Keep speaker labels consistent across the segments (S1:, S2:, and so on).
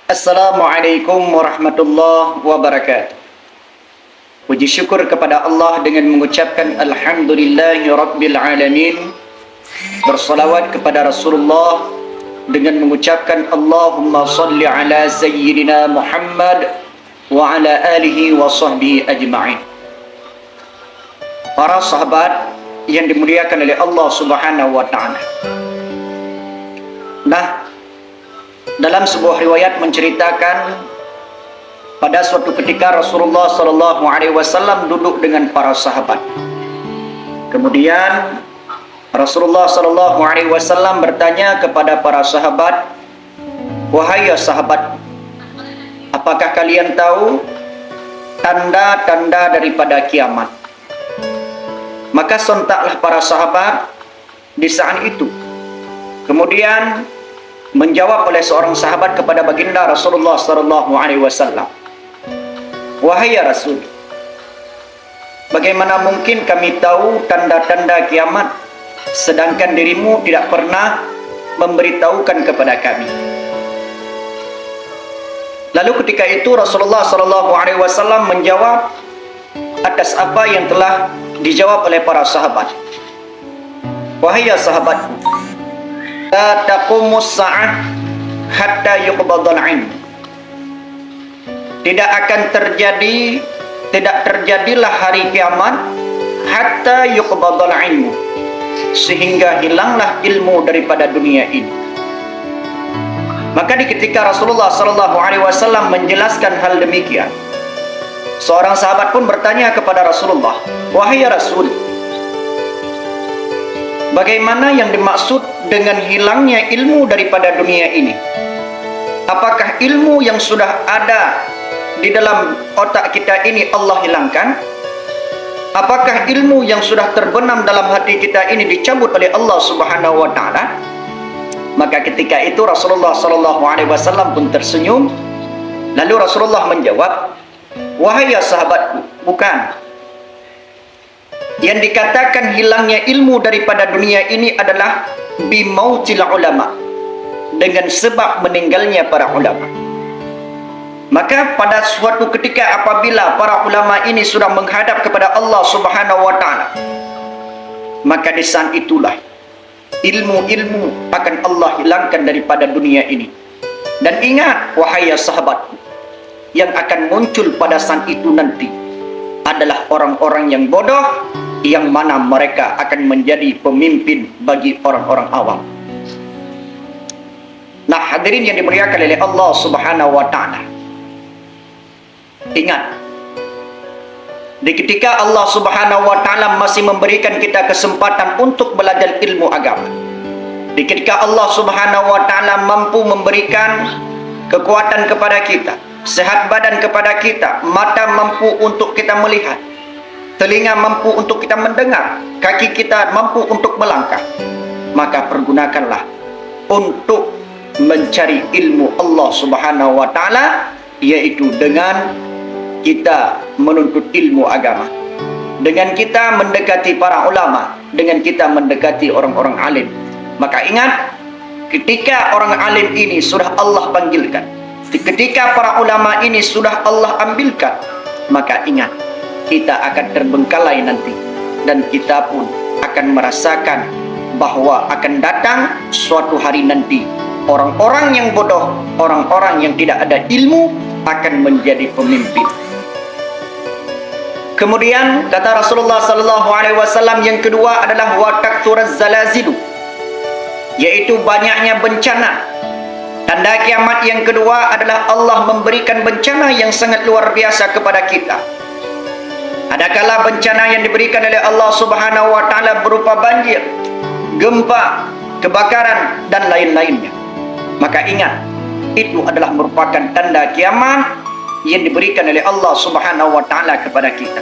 S1: Assalamualaikum warahmatullahi wabarakatuh. Puji syukur kepada Allah dengan mengucapkan Alhamdulillahi Rabbil Alamin. Bersalawat kepada Rasulullah dengan mengucapkan Allahumma salli ala Sayyidina Muhammad wa ala alihi wa sahbihi ajma'in. Para sahabat yang dimuliakan oleh Allah Subhanahu wa ta'ala. Nah, dalam sebuah riwayat menceritakan pada suatu ketika Rasulullah SAW duduk dengan para sahabat. Kemudian Rasulullah SAW bertanya kepada para sahabat, "Wahai sahabat, apakah kalian tahu tanda-tanda daripada kiamat?" Maka sontaklah para sahabat di saat itu. Kemudian menjawab oleh seorang sahabat kepada baginda Rasulullah SAW, "Wahai Rasul, bagaimana mungkin kami tahu tanda-tanda kiamat, sedangkan dirimu tidak pernah memberitahukan kepada kami?" Lalu ketika itu Rasulullah SAW menjawab atas apa yang telah dijawab oleh para sahabat. "Wahai sahabatku, la taqumus sa'ah hatta yuqbadal 'ilm." Tidak terjadilah hari kiamat hatta yuqbadal 'ilmu, sehingga hilanglah ilmu daripada dunia ini. Maka ketika Rasulullah SAW menjelaskan hal demikian, seorang sahabat pun bertanya kepada Rasulullah, "Wahai Rasul, bagaimana yang dimaksud dengan hilangnya ilmu daripada dunia ini? Apakah ilmu yang sudah ada di dalam otak kita ini Allah hilangkan? Apakah ilmu yang sudah terbenam dalam hati kita ini dicabut oleh Allah Subhanahu wa ta'ala?" Maka ketika itu Rasulullah SAW pun tersenyum. Lalu Rasulullah menjawab, "Wahai sahabatku, bukan. Yang dikatakan hilangnya ilmu daripada dunia ini adalah bimautil ulama, dengan sebab meninggalnya para ulama. Maka pada suatu ketika apabila para ulama ini sudah menghadap kepada Allah Subhanahu wa ta'ala, maka di saat itulah ilmu-ilmu akan Allah hilangkan daripada dunia ini. Dan ingat, wahai sahabatku, yang akan muncul pada saat itu nanti adalah orang-orang yang bodoh, yang mana mereka akan menjadi pemimpin bagi orang-orang awam." Nah, hadirin yang dimuliakan oleh Allah Subhanahu wa ta'ala, ingat, di ketika Allah Subhanahu wa ta'ala masih memberikan kita kesempatan untuk belajar ilmu agama, di ketika Allah Subhanahu wa ta'ala mampu memberikan kekuatan kepada kita, sehat badan kepada kita, mata mampu untuk kita melihat, telinga mampu untuk kita mendengar, kaki kita mampu untuk melangkah, maka pergunakanlah untuk mencari ilmu Allah Subhanahu wa ta'ala, yaitu dengan kita menuntut ilmu agama, dengan kita mendekati para ulama, dengan kita mendekati orang-orang alim. Maka ingat, ketika orang alim ini sudah Allah panggilkan, ketika para ulama ini sudah Allah ambilkan, maka ingat, kita akan terbengkalai nanti, dan kita pun akan merasakan bahwa akan datang suatu hari nanti orang-orang yang bodoh, orang-orang yang tidak ada ilmu akan menjadi pemimpin. Kemudian kata Rasulullah SAW, yang kedua adalah wa takturaz zalazilu, yaitu banyaknya bencana. Tanda kiamat yang kedua adalah Allah memberikan bencana yang sangat luar biasa kepada kita. Adakala bencana yang diberikan oleh Allah Subhanahu wa ta'ala berupa banjir, gempa, kebakaran, dan lain-lainnya. Maka ingat, itu adalah merupakan tanda kiamat yang diberikan oleh Allah Subhanahu wa ta'ala kepada kita.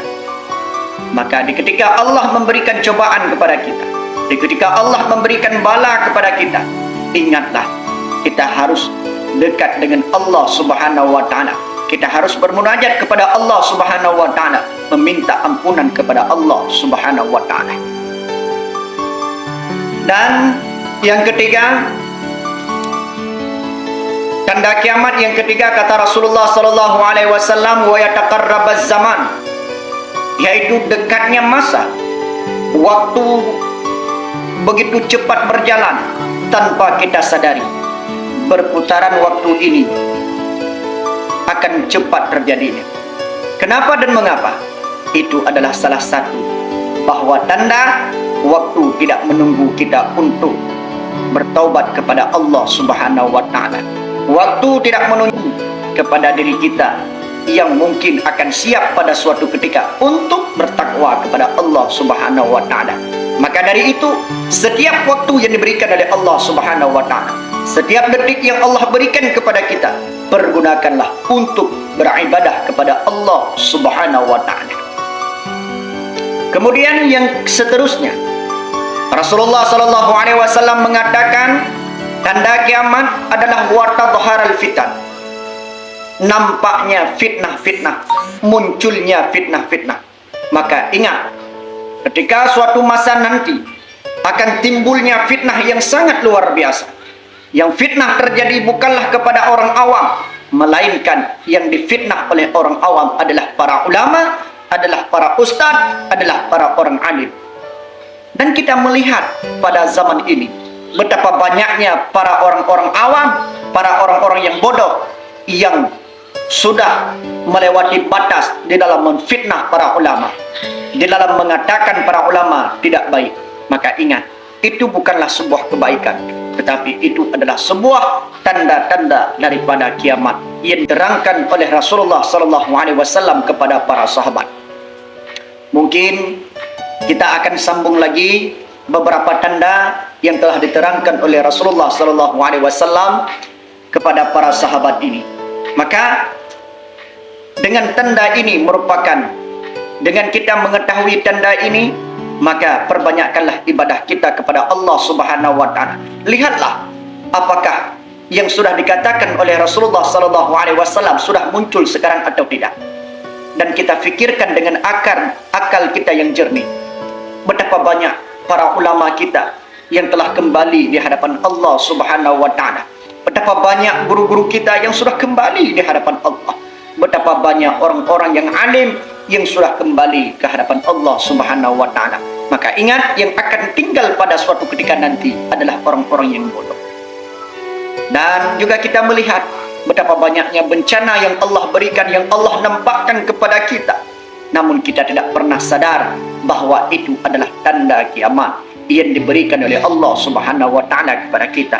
S1: Maka ketika Allah memberikan cobaan kepada kita, ketika Allah memberikan bala kepada kita, ingatlah, kita harus dekat dengan Allah Subhanahu wa ta'ala. Kita harus bermunajat kepada Allah Subhanahu wa ta'ala, meminta ampunan kepada Allah Subhanahu wa ta'ala. Dan yang ketiga, Tanda kiamat yang ketiga kata Rasulullah sallallahu alaihi wasallam, wa yataqarrabaz zaman, yaitu dekatnya masa. Waktu begitu cepat berjalan tanpa kita sadari. Berputaran waktu ini akan cepat terjadinya. Kenapa dan mengapa? Itu adalah salah satu bahwa tanda waktu tidak menunggu kita untuk bertaubat kepada Allah Subhanahu wa taala. Waktu tidak menunggu kepada diri kita yang mungkin akan siap pada suatu ketika untuk bertakwa kepada Allah Subhanahu wa taala. Maka dari itu, setiap waktu yang diberikan oleh Allah Subhanahu wa taala, setiap detik yang Allah berikan kepada kita, pergunakanlah untuk beribadah kepada Allah Subhanahu wa taala. Kemudian yang seterusnya, Rasulullah sallallahu alaihi wasallam mengatakan tanda kiamat adalah watadharal fitan. Nampaknya fitnah-fitnah, munculnya fitnah-fitnah. Maka ingat, ketika suatu masa nanti akan timbulnya fitnah yang sangat luar biasa. Yang fitnah terjadi bukanlah kepada orang awam, melainkan yang difitnah oleh orang awam adalah para ulama, adalah para ustadz, adalah para orang alim. Dan kita melihat pada zaman ini betapa banyaknya para orang-orang awam, para orang-orang yang bodoh yang sudah melewati batas di dalam memfitnah para ulama, di dalam mengatakan para ulama tidak baik. Maka ingat, itu bukanlah sebuah kebaikan, tetapi itu adalah sebuah tanda-tanda daripada kiamat yang diterangkan oleh Rasulullah sallallahu alaihi wasallam kepada para sahabat. Mungkin kita akan sambung lagi beberapa tanda yang telah diterangkan oleh Rasulullah sallallahu alaihi wasallam kepada para sahabat ini. Maka dengan tanda ini merupakan, dengan kita mengetahui tanda ini, maka perbanyakkanlah ibadah kita kepada Allah Subhanahu wa taala. Lihatlah apakah yang sudah dikatakan oleh Rasulullah sallallahu alaihi wasallam sudah muncul sekarang atau tidak. Dan kita fikirkan dengan akal kita yang jernih. Betapa banyak para ulama kita yang telah kembali di hadapan Allah Subhanahu wa taala. Betapa banyak guru-guru kita yang sudah kembali di hadapan Allah. Betapa banyak orang-orang yang alim yang sudah kembali ke hadapan Allah Subhanahu wa taala. Maka ingat, yang akan tinggal pada suatu ketika nanti adalah orang-orang yang bodoh. Dan juga kita melihat betapa banyaknya bencana yang Allah berikan, yang Allah nampakkan kepada kita. Namun kita tidak pernah sadar bahwa itu adalah tanda kiamat yang diberikan oleh Allah Subhanahu wa taala kepada kita.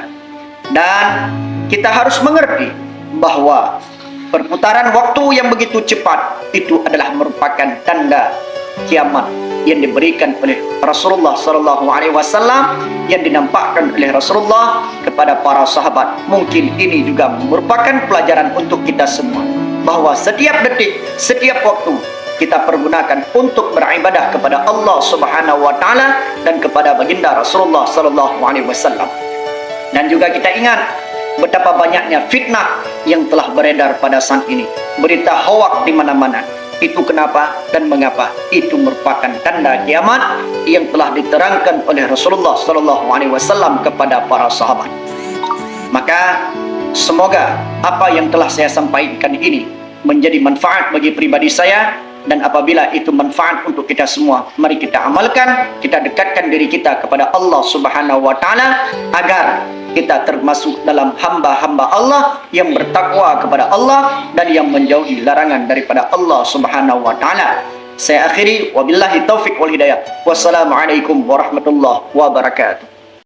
S1: Dan kita harus mengerti bahwa perputaran waktu yang begitu cepat itu adalah merupakan tanda kiamat yang diberikan oleh Rasulullah sallallahu alaihi wasallam, yang dinampakkan oleh Rasulullah kepada para sahabat. Mungkin ini juga merupakan pelajaran untuk kita semua, bahwa setiap detik, setiap waktu kita pergunakan untuk beribadah kepada Allah Subhanahu wa taala dan kepada baginda Rasulullah sallallahu alaihi wasallam. Dan juga kita ingat betapa banyaknya fitnah yang telah beredar pada saat ini. Berita hoak di mana-mana. Itu kenapa dan mengapa? Itu merupakan tanda kiamat yang telah diterangkan oleh Rasulullah sallallahu alaihi wasallam kepada para sahabat. Maka semoga apa yang telah saya sampaikan ini menjadi manfaat bagi pribadi saya, dan apabila itu manfaat untuk kita semua, mari kita amalkan, kita dekatkan diri kita kepada Allah Subhanahu wa taala agar kita termasuk dalam hamba-hamba Allah yang bertakwa kepada Allah dan yang menjauhi larangan daripada Allah Subhanahu wa taala. Saya akhiri, wabillahi taufik wal hidayah. Wassalamualaikum warahmatullahi wabarakatuh.